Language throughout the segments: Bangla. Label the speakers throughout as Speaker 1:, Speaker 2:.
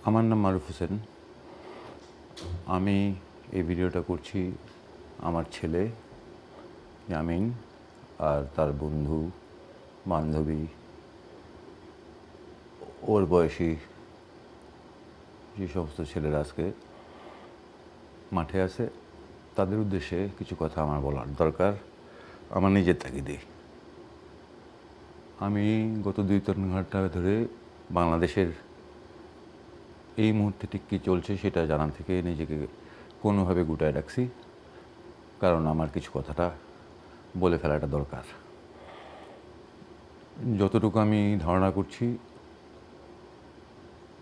Speaker 1: আমার নাম মারুফ হোসেন। আমি এই ভিডিওটা করছি আমার ছেলে ইয়ামিন আর তার বন্ধু বান্ধবী ওর বয়সী যে সমস্ত ছেলেরা আজকে মাঠে আছে তাদের উদ্দেশ্যে কিছু কথা আমার বলার দরকার আমার নিজের তাগিদে। আমি গত 2-3 ঘন্টা ধরে বাংলাদেশের এই মুহূর্তে ঠিক কী চলছে সেটা জানার থেকে নিজেকে কোনোভাবে গুটায় রাখছি, কারণ আমার কিছু কথাটা বলে ফেলাটা দরকার। যতটুকু আমি ধারণা করছি,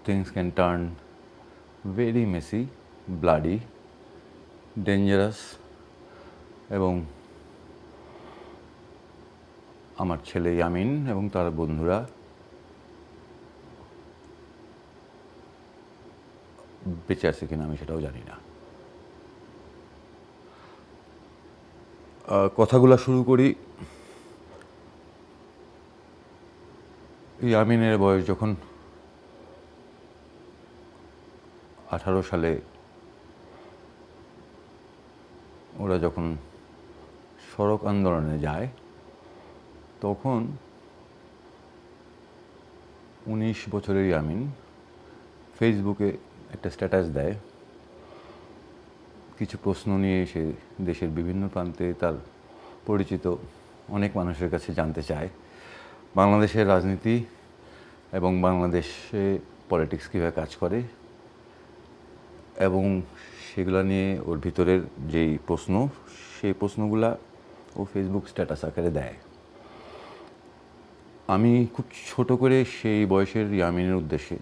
Speaker 1: things can turn very Messi, bloody, dangerous, এবং আমার ছেলে ইয়ামিন এবং তার বন্ধুরা বেঁচে আছে কিনা আমি সেটাও জানি না। কথাগুলো শুরু করি। ইয়ামিনের বয়স যখন 18 সালে ওরা যখন সড়ক আন্দোলনে যায়, তখন 19 বছরের ইয়ামিন ফেসবুকে একটা স্ট্যাটাস দেয়। কিছু প্রশ্ন নিয়ে সে দেশের বিভিন্ন প্রান্তে তার পরিচিত অনেক মানুষের কাছে জানতে চায় বাংলাদেশের রাজনীতি এবং বাংলাদেশে পলিটিক্স কীভাবে কাজ করে, এবং সেগুলো নিয়ে ওর ভিতরের যেই প্রশ্ন, সেই প্রশ্নগুলা ও ফেসবুক স্ট্যাটাস আকারে দেয়। আমি খুব ছোট করে সেই বয়সের ইয়ামিনের উদ্দেশ্যে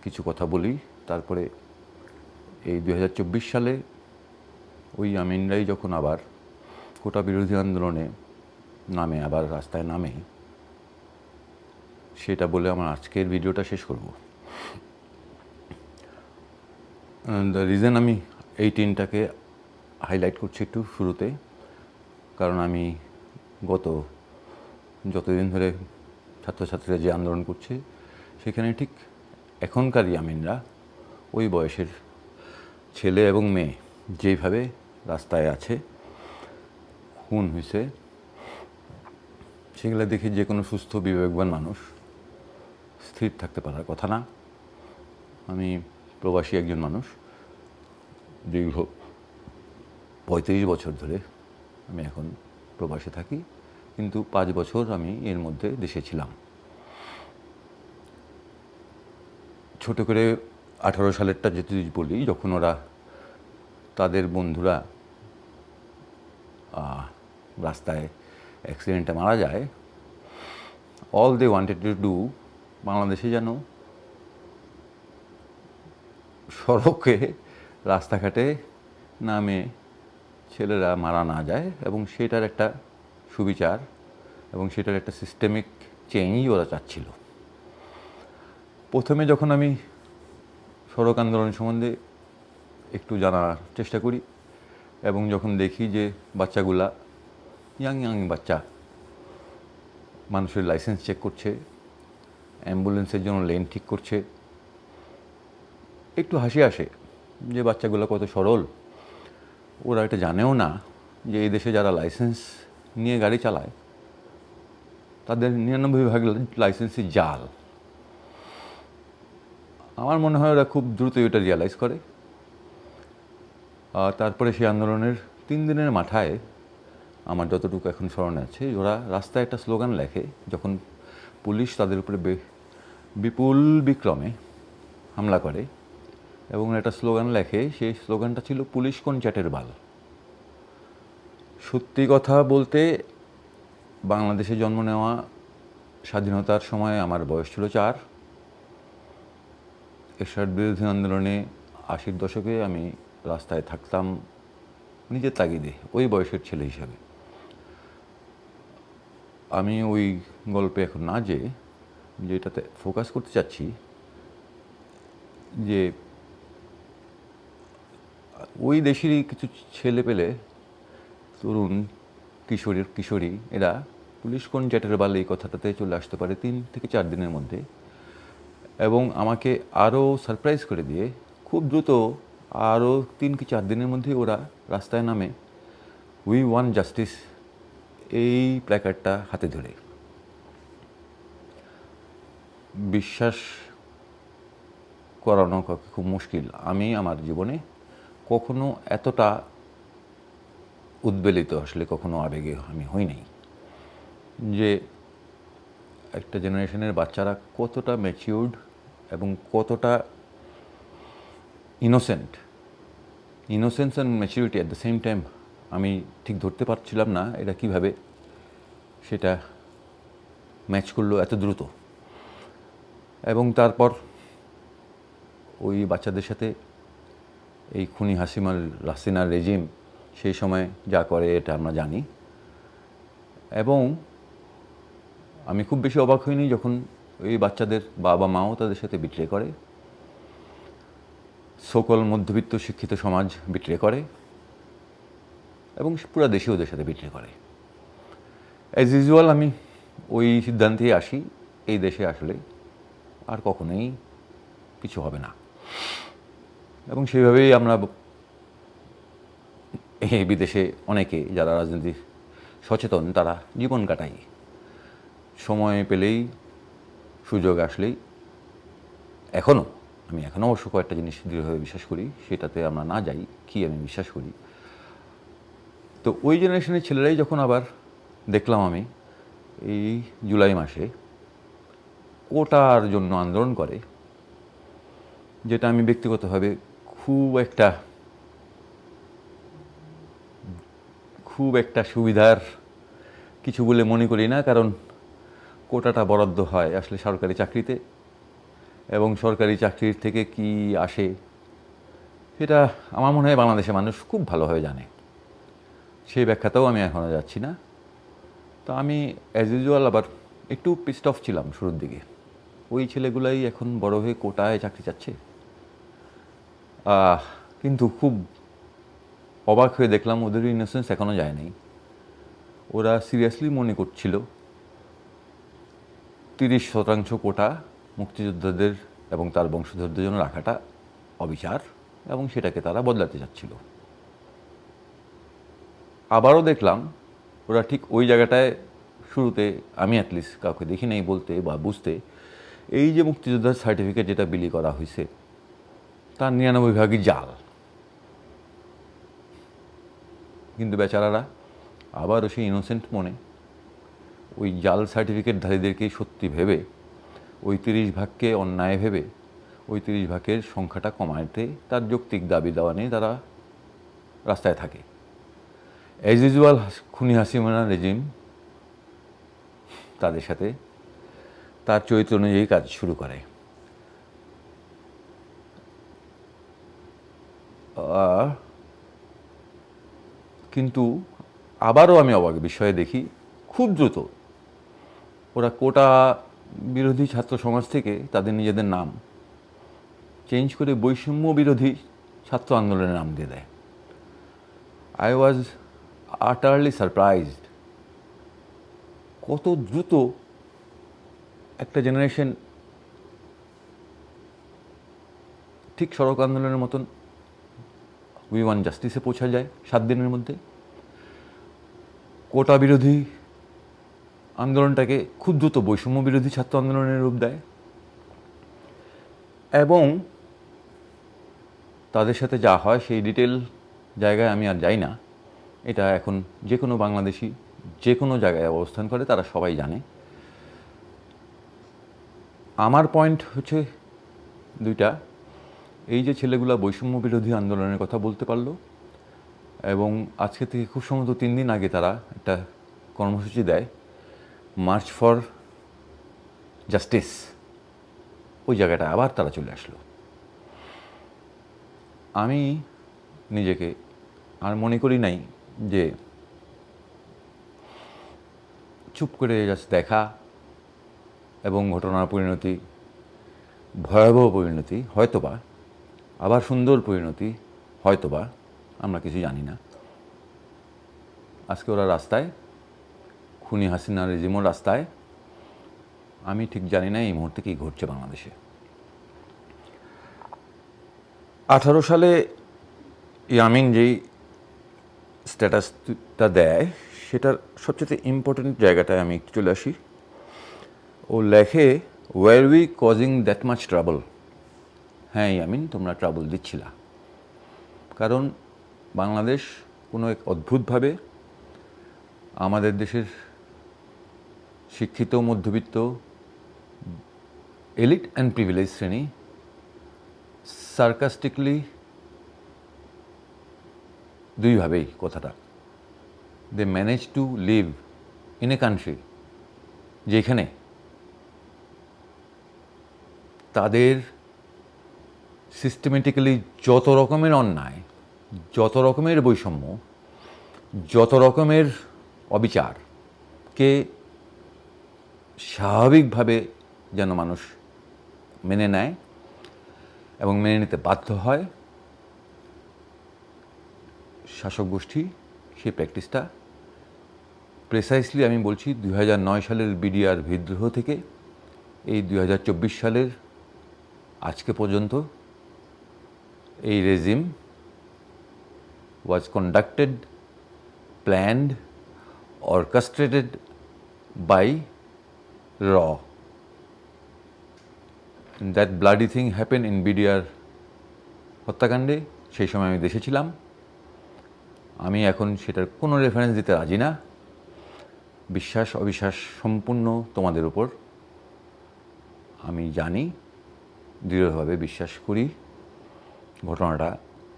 Speaker 1: কিছু কথা বলি। তারপরে এই 2024 সালে ওই ইয়ামিনরাই যখন আবার কোটা বিরোধী আন্দোলনে নামে, আবার রাস্তায় নামে, সেটা বলে আমার আজকের ভিডিওটা শেষ করব। দ্য রিজন আমি 18টাকে হাইলাইট করছি একটু শুরুতে, কারণ আমি যতদিন ধরে ছাত্রছাত্রীরা যে আন্দোলন করছে সেখানে ঠিক এখনকার ইয়ামিনরা ওই বয়সের ছেলে এবং মেয়ে যেইভাবে রাস্তায় আছে, খুন হয়েছে, সেগুলো দেখে যে কোনো সুস্থ বিবেকবান মানুষ স্থির থাকতে পারার কথা না। আমি প্রবাসী একজন মানুষ, দীর্ঘ 35 বছর ধরে আমি এখন প্রবাসে থাকি, কিন্তু 5 বছর আমি এর মধ্যে দেশে ছিলাম। ছোট করে 18 সালেরটা যদি বলি, যখন ওরা তাদের বন্ধুরা রাস্তায় অ্যাক্সিডেন্টে মারা যায়, all they wanted to do, বাংলাদেশে যেন সড়কে রাস্তাঘাটে নামে ছেলেরা মারা না যায়, এবং সেটার একটা সুবিচার এবং সেটার একটা সিস্টেমিক চেঞ্জই ওরা চাচ্ছিল। প্রথমে যখন আমি সড়ক আন্দোলন সম্বন্ধে একটু জানার চেষ্টা করি, এবং যখন দেখি যে বাচ্চাগুলা ইয়াং বাচ্চা মানুষের লাইসেন্স চেক করছে, অ্যাম্বুলেন্সের জন্য লেন ঠিক করছে, একটু হাসি আসে যে বাচ্চাগুলো কত সরল। ওরা এটা জানেও না যে এই দেশে যারা লাইসেন্স নিয়ে গাড়ি চালায় তাদের 99% লাইসেন্সই জাল। আমার মনে হয় ওরা খুব দ্রুত এটা রিয়ালাইজ করে। তারপরে সেই আন্দোলনের 3 দিনের মাথায় আমার যতটুকু এখন স্মরণে আছে, ওরা রাস্তায় একটা স্লোগান লেখে যখন পুলিশ তাদের উপরে বিপুল বিক্রমে হামলা করে, এবং একটা স্লোগান লেখে, সেই স্লোগানটা ছিল পুলিশ কোন চ্যাটের বাল। সত্যি কথা বলতে, বাংলাদেশে জন্ম নেওয়া, স্বাধীনতার সময় আমার বয়স ছিল 4। এরশাদ বিরোধী আন্দোলনে 80-র দশকে আমি রাস্তায় থাকতাম নিজের তাগিদে, ওই বয়সের ছেলে হিসাবে। আমি ওই গল্পে এখন না যেটাতে ফোকাস করতে চাচ্ছি, যে ওই দেশেরই কিছু ছেলে পেলে, তরুণ কিশোরী, এরা পুলিশ কোন চ্যাটের বাল এই কথাটাতে চলে আসতে পারে 3 থেকে 4 দিনের মধ্যে, এবং আমাকে আরও সারপ্রাইজ করে দিয়ে খুব দ্রুত আরও 3 কি 4 দিনের মধ্যেই ওরা রাস্তায় নামে উই ওয়ান্ট জাস্টিস এই প্ল্যাকার্ডটা হাতে ধরে। বিশ্বাস করানো খুব মুশকিল। আমি আমার জীবনে কখনো এতটা উদ্বেলিত আসলে কখনো আবেগে আমি হই নাই, যে একটা জেনারেশনের বাচ্চারা কতটা ম্যাচিউরড এবং কতটা innocent. Innocence and maturity at the same time আমি ঠিক ধরতে পারছিলাম না এটা কিভাবে সেটা ম্যাচ করলো এত দ্রুত। এবং তারপর ওই বাচ্চাদের সাথে এই খুনি হাসিনার রেজিম সেই সময় যা করে এটা আমরা জানি। এবং আমি খুব বেশি অবাক হইনি যখন ওই বাচ্চাদের বাবা মাও তাদের সাথে বিট্রে করে, সকল মধ্যবিত্ত শিক্ষিত সমাজ বিট্রে করে এবং পুরো দেশে ওদের সাথে বিট্রে করে। অ্যাজ ইউজুয়াল আমি ওই সিদ্ধান্তেই আসি, এই দেশে আসলে আর কখনোই কিছু হবে না। এবং সেইভাবেই আমরা এই বিদেশে অনেকে যারা রাজনীতি সচেতন তারা জীবন কাটাই। সময় পেলেই সুযোগ আসলেই আমি এখনও অবশ্য কয়েকটা জিনিস দৃঢ়ভাবে বিশ্বাস করি, সেটাতে আমরা না যাই কি আমি বিশ্বাস করি। তো ওই জেনারেশনের ছেলেরাই যখন আবার দেখলাম আমি এই জুলাই মাসে কোটার জন্য আন্দোলন করে, যেটা আমি ব্যক্তিগতভাবে খুব একটা সুবিধার কিছু বলে মনে করি না। কারণ কোটাটা বরাদ্দ হয় আসলে সরকারি চাকরিতে, এবং সরকারি চাকরির থেকে কি আসে সেটা আমার মনে হয় বাংলাদেশের মানুষ খুব ভালোভাবে জানে। সেই ব্যাখ্যাতেও আমি এখনও যাচ্ছি না। তো আমি অ্যাজ ইউজুয়াল আবার একটু পিসড অফ ছিলাম শুরুর দিকে, ওই ছেলেগুলাই এখন বড় হয়ে কোটায় চাকরি চাচ্ছে। কিন্তু খুব অবাক হয়ে দেখলাম ওদের ইনোসেন্স এখনও যায় নাই। ওরা সিরিয়াসলি মনে করছিল 30% কোটা মুক্তিযোদ্ধাদের এবং তার বংশধরদের জন্য রাখাটা অবিচার, এবং সেটাকে তারা বদলাতে যাচ্ছিল। আবারও দেখলাম ওরা ঠিক ওই জায়গাটায় শুরুতে আমি অ্যাটলিস্ট কাউকে দেখি নাই বলতে বা বুঝতে, এই যে মুক্তিযোদ্ধার সার্টিফিকেট যেটা বিলি করা হয়েছে তার 99% জাল। কিন্তু বেচারারা আবারও সেই ইনোসেন্ট মনে ওই জাল সার্টিফিকেটধারীদেরকেই সত্যি ভেবে ওই 30% অন্যায় ভেবে ওই 30%-এর সংখ্যাটা কমাতে তার যৌক্তিক দাবি দেওয়া নিয়ে তারা রাস্তায় থাকে। অ্যাজ ইউজুয়াল খুনি হাসিনা রেজিম তাদের সাথে তার চরিত্র অনুযায়ী কাজ শুরু করে। কিন্তু আবারও আমি অবাক বিষয়ে দেখি খুব দ্রুত ওরা কোটা বিরোধী ছাত্র সমাজ থেকে তাদের নিজেদের নাম চেঞ্জ করে বৈষম্য বিরোধী ছাত্র আন্দোলনের নাম দিয়ে দেয়। আই ওয়াজ আটারলি সারপ্রাইজড কত দ্রুত একটা জেনারেশন ঠিক সড়ক আন্দোলনের মতন উই ওয়ান্ট জাস্টিসে পৌঁছা যায় 7 দিনের মধ্যে। কোটা বিরোধী আন্দোলনটাকে খুব দ্রুত বৈষম্য বিরোধী ছাত্র আন্দোলনের রূপ দেয়, এবং তাদের সাথে যা হয় সেই ডিটেল জায়গায় আমি আর যাই না। এটা এখন যে কোনো বাংলাদেশি যে কোনো জায়গায় অবস্থান করে তারা সবাই জানে। আমার পয়েন্ট হচ্ছে দুইটা। এই যে ছেলেগুলা বৈষম্য বিরোধী আন্দোলনের কথা বলতে পারলো, এবং আজকে থেকে খুব সম্ভবত 3 দিন আগে তারা একটা কর্মসূচি দেয় মার্চ ফর জাস্টিস, ওই জায়গাটা আবার তারা চলে আসলো। আমি নিজেকে আর মনে করি নাই যে চুপ করে জাস্ট দেখা এবং ঘটনার পরিণতি ভয়াবহ পরিণতি হয়তোবা, আবার সুন্দর পরিণতি হয়তোবা, আমরা কিছু জানি না। আজকে ওরা রাস্তায়, খুনি হাসিনা রেজিমও রাস্তায়। আমি ঠিক জানি না এই মুহূর্তে কী ঘটছে বাংলাদেশে। 2018 সালে ইয়ামিন যেই স্ট্যাটাসটা দেয় সেটার সবচেয়ে ইম্পর্টেন্ট জায়গাটায় আমি একটু চলে আসি। ও লেখে, were we causing that much trouble. হ্যাঁ ইয়ামিন, তোমরা ট্রাবল দিচ্ছিলা, কারণ বাংলাদেশ কোনো এক অদ্ভুতভাবে আমাদের দেশের শিক্ষিত মধ্যবিত্ত এলিট অ্যান্ড প্রিভিলেজ শ্রেণী সার্কাস্টিকলি দুইভাবেই কথাটা, they manage to live in a country যেখানে তাদের সিস্টেমেটিক্যালি যত রকমের অন্যায়, যত রকমের বৈষম্য, যত রকমের অবিচারকে স্বাভাবিকভাবে যেন মানুষ মেনে নেয় এবং মেনে নিতে বাধ্য হয়, শাসক গোষ্ঠী সেই প্র্যাকটিসটা প্রেসাইসলি আমি বলছি 2009 সালের বিডিআর বিদ্রোহ থেকে এই 2024 সালের আজকে পর্যন্ত এই regime was conducted, planned, orchestrated by RAW. And that bloody thing happened in BDR হত্যাকাণ্ডে। সেই সময় আমি দেশে ছিলাম। আমি এখন সেটার কোনো রেফারেন্স দিতে রাজি না। বিশ্বাস অবিশ্বাস সম্পূর্ণ তোমাদের উপর। আমি জানি, দৃঢ়ভাবে বিশ্বাস করি ঘটনাটা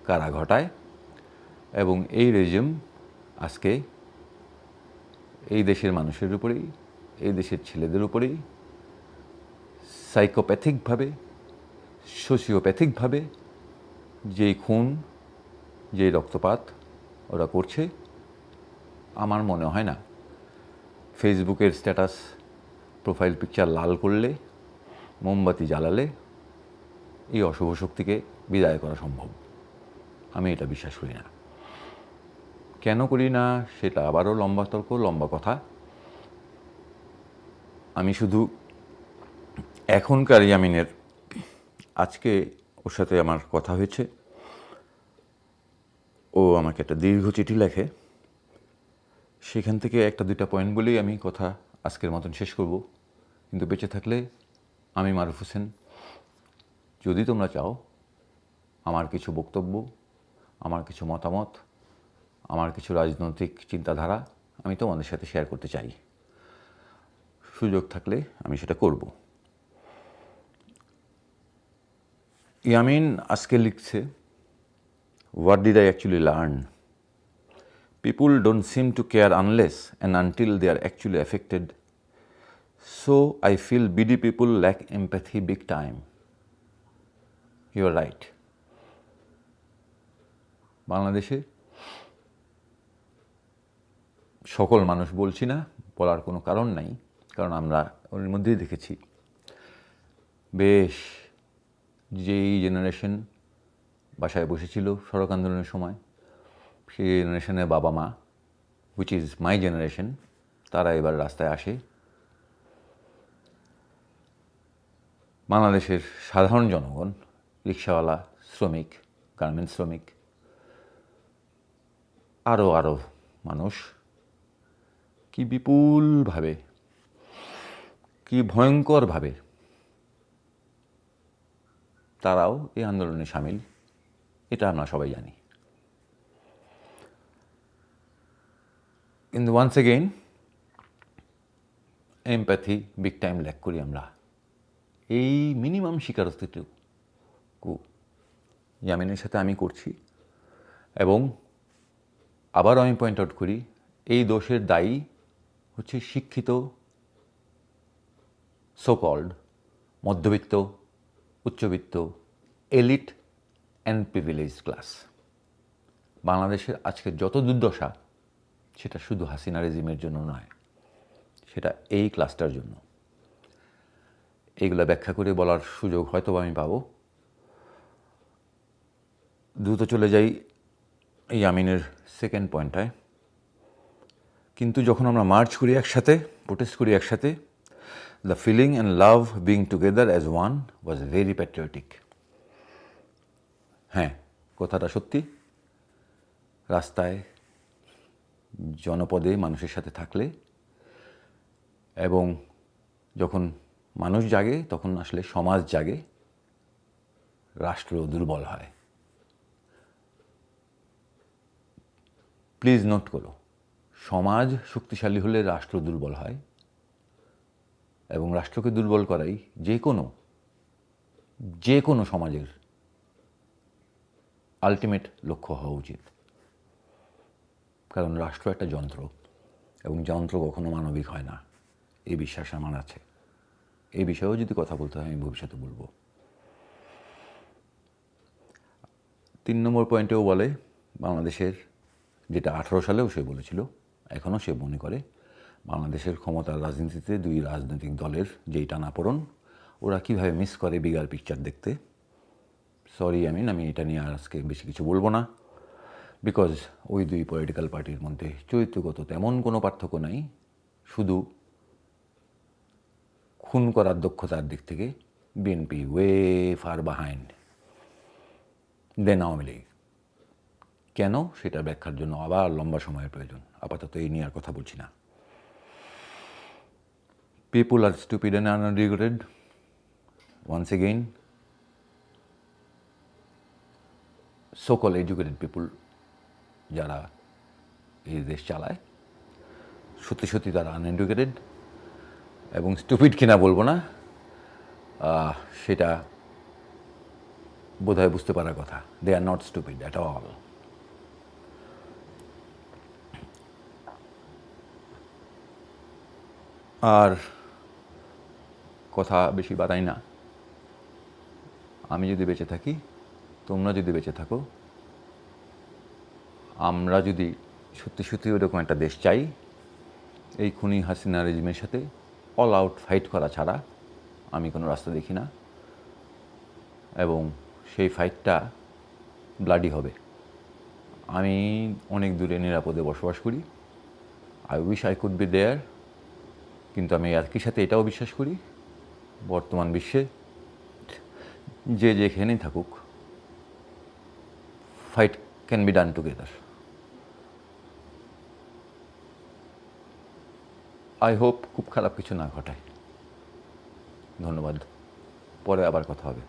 Speaker 1: কারা ঘটায়, এবং এই রেজিম আজকে এই দেশের মানুষের উপরেই, এই দেশের ছেলেদের উপরেই সাইকোপ্যাথিকভাবে, সোশিওপ্যাথিকভাবে যেই খুন, যেই রক্তপাত ওরা করছে, আমার মনে হয় না ফেসবুকের স্ট্যাটাস প্রোফাইল পিকচার লাল করলে, মোমবাতি জ্বালালে এই অশুভ শক্তিকে বিদায় করা সম্ভব। আমি এটা বিশ্বাস করি না। কেন করি না সেটা আবারও লম্বা তর্ক, লম্বা কথা। আমি শুধু এখনকার ইয়ামিনের, আজকে ওর সাথে আমার কথা হয়েছে, ও আমাকে একটা দীর্ঘ চিঠি লেখে, সেখান থেকে একটা দুইটা পয়েন্ট বলেই আমি কথা আজকের মতন শেষ করব। কিন্তু বেঁচে থাকলে আমি মারুফ হোসেন, যদি তোমরা চাও আমার কিছু বক্তব্য, আমার কিছু মতামত, আমার কিছু রাজনৈতিক চিন্তাধারা আমি তোমাদের সাথে শেয়ার করতে চাই, সুযোগ থাকলে আমি সেটা করব। ইয়ামিন আজকে লিখছে, what did I actually learn? People don't seem to care unless and until they are actually affected, so I feel BD people lack empathy big time. You are right. বাংলাদেশে সকল মানুষ বলছি না, বলার কোনো কারণ নাই, কারণ আমরা ওর মধ্যেই দেখেছি বেশ যেই জেনারেশন বাসায় বসেছিল সড়ক আন্দোলনের সময়, সেই জেনারেশনের বাবা মা, হুইচ ইজ মাই জেনারেশন, তারা এবার রাস্তায় আসে। বাংলাদেশের সাধারণ জনগণ, রিক্সাওয়ালা, শ্রমিক, গার্মেন্টস শ্রমিক, আরও মানুষ কি বিপুলভাবে, কি ভয়ঙ্করভাবে তারাও এই আন্দোলনে সামিল, এটা আমরা সবাই জানি। কিন্তু once again empathy big time lack করি আমরা। এই মিনিমাম স্বীকারোক্তিটুকু ইয়ামিনের সাথে আমি করছি, এবং আবারও আমি পয়েন্ট আউট করি, এই দোষের দায়ী হচ্ছে শিক্ষিত সো-কল্ড মধ্যবিত্ত, উচ্চবিত্ত, এলিট অ্যান্ড প্রিভিলেজ ক্লাস। বাংলাদেশের আজকের যত দুর্দশা, সেটা শুধু হাসিনা রেজিমের জন্য নয়, সেটা এই ক্লাসটার জন্য। এইগুলো ব্যাখ্যা করে বলার সুযোগ হয়তো আমি পাবো। দ্রুত চলে যাই ইয়ামিনের সেকেন্ড পয়েন্টটায়। কিন্তু যখন আমরা মার্চ করি একসাথে, প্রোটেস্ট করি একসাথে, the feeling and love being together as one was very patriotic. হ্যাঁ, কথাটা সত্যি। রাস্তায় জনপদে মানুষের সাথে থাকলে এবং যখন মানুষ জাগে তখন আসলে সমাজ জাগে, রাষ্ট্র দুর্বল হয়। প্লিজ নোট করো, সমাজ শক্তিশালী হলে রাষ্ট্র দুর্বল হয় এবং রাষ্ট্রকে দুর্বল করাই যে কোনো সমাজের আলটিমেট লক্ষ্য হওয়া উচিত। কারণ রাষ্ট্র একটা যন্ত্র এবং যন্ত্র কখনো মানবিক হয় না, এই বিশ্বাস আমার আছে। এই বিষয়েও যদি কথা বলতে হয় আমি ভবিষ্যতে বলবো। 3 নম্বর পয়েন্টেও বলে বাংলাদেশের, যেটা 18 সালেও সে বলেছিল, এখনও সে মনে করে বাংলাদেশের ক্ষমতার রাজনীতিতে দুই রাজনৈতিক দলের যেই টানাপোড়েন, ওরা কীভাবে মিস করে বিগার পিকচার দেখতে। সরি, আমি এটা নিয়ে আর আজকে বেশি কিছু বলবো না, বিকজ ওই দুই পলিটিক্যাল পার্টির মধ্যে চরিত্রগত তেমন কোনো পার্থক্য নাই, শুধু খুন করার দক্ষতার দিক থেকে বিএনপি ওয়ে ফার বিহাইন্ড দেন আওয়ামী লীগ। কেন, সেটা ব্যাখ্যার জন্য আবার লম্বা সময়ের প্রয়োজন, আপাতত এই নিয়ে আর কথা বলছি না। People are stupid and uneducated, once again so called educated people যারা এই দেশ চালায়, সত্যি সত্যি তারা আনএডুকেটেড এবং স্টুপিড কিনা বলবো না, সেটা বোধহয় বুঝতে পারার কথা। They are not stupid at all. আর কথা বেশি বাড়াই না। আমি যদি বেঁচে থাকি, তোমরা যদি বেঁচে থাকো, আমরা যদি সত্যি সত্যি ওরকম একটা দেশ চাই, এই খুনি হাসিনা রেজিমের সাথে অল আউট ফাইট করা ছাড়া আমি কোনো রাস্তা দেখি না। এবং সেই ফাইটটা ব্লাডি হবে। আমি অনেক দূরে নিরাপদে বসবাস করি, I wish I could be there, কিন্তু আমি একই সাথে এটাও বিশ্বাস করি বর্তমান বিশ্বে যে যেখানেই থাকুক, fight can be done together. I hope খুব খারাপ কিছু না ঘটায়। ধন্যবাদ, পরে আবার কথা হবে।